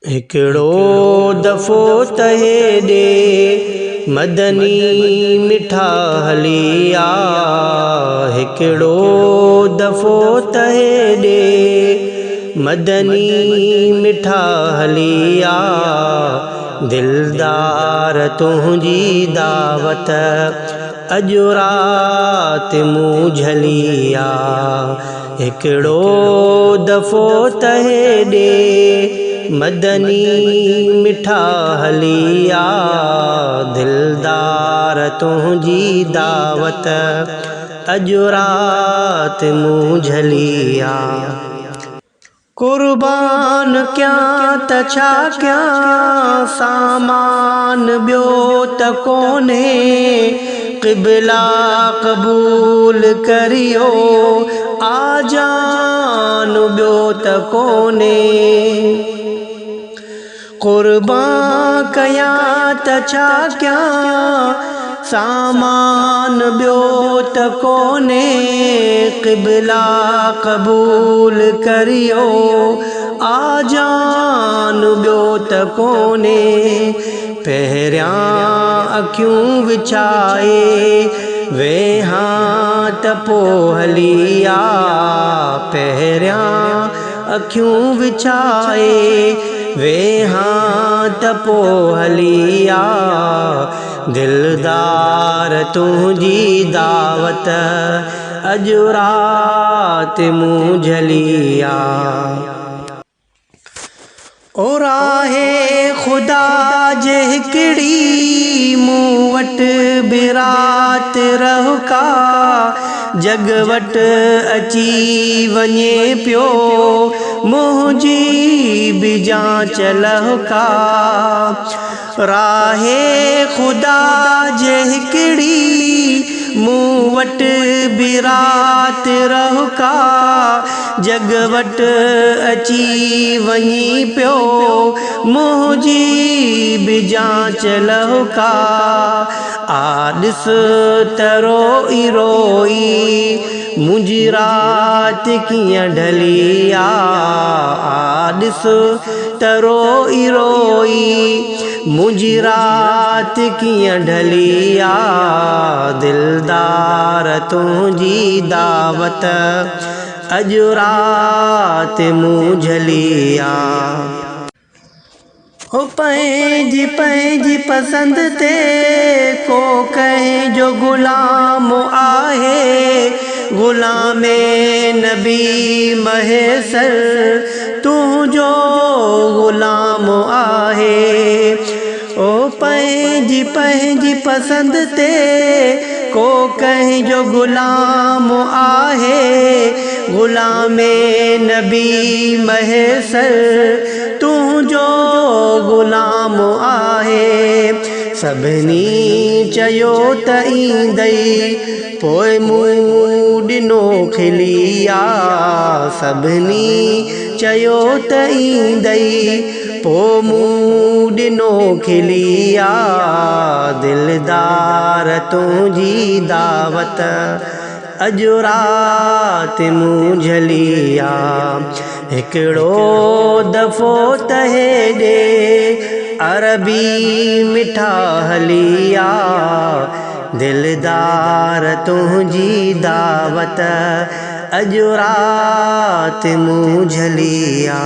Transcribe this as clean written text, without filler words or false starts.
हिकिड़ो दफ़ो त हेॾे मदनी मिठा हली आ। हिकिड़ो दफ़ो त हेॾे मदनी मिठा हली आ। दिलदार तुंहिंजी दावत अॼु राति मूं झली आ। हिकिड़ो दफ़ो त हेॾे मदनी मिठा हली आ। दिलदार तुंहिंजी दावत अॼु राति मूं झली आ। कुर्बान कयां त छा कयां, सामान ॿियो त कोन्हे। क़िबला क़बूल करियो, आजान ॿियो त कोन्हे। कुर्बान कयां त छा कयां, सामान ॿियो त कोन्हे। क़िबला क़बूल करियो, आजान ॿियो त कोन्हे। पहिरियां अखियूं विछाए वेहां त पोइ हली आ। पहिरियां अखियूं विछाए वेहां त पोइ हली आ। दिलदार तुंहिंजी दावत अॼु राति मूं झली आ। ओ राहे ख़ुदा जे हिकिड़ी मूं वटि बि राति रहुका। जग वटि अची वञे पियो मुंहिंजी बि जांच लहुका। राहे ख़ुदा जे हिकिड़ी मूं वटि बि राति रहुका। जग वटि अची वञी पियो मुंहिंजी बि जांच लहुका। आ ॾिस त रोई रोई मुंहिंजी राति कीअं ढली आ। ॾिस त रोई रोई मुंहिंजी राति कीअं ढली आ। दिलदार तुंहिंजी दावत अॼु राति मूं झली आ। हो पंहिंजी पंहिंजी पसंद ते को कंहिंजो ग़ुलाम आहे। ग़ुलामे नबी महेसर तुंहिंजो ग़ुलाम आहे। ओ पंहिंजी पंहिंजी पसंद ते को कंहिंजो ग़ुलाम आहे। ग़ुलामे नबी महेसर तुंहिंजो ग़ुलाम आहे। सभिनी चयो त ईंदई पोइ मूं ॾिनो खिली आ। सभिनी चयो त ईंदई पोइ मूं ॾिनो खिली आ। दिलदार तुंहिंजी दावत अॼु राति मूं झली आ। हिकिड़ो दफ़ो त हेॾे अरबी मिठा हली आ। दिलदार तुंहिंजी दावत अॼु राति मूं झली आ।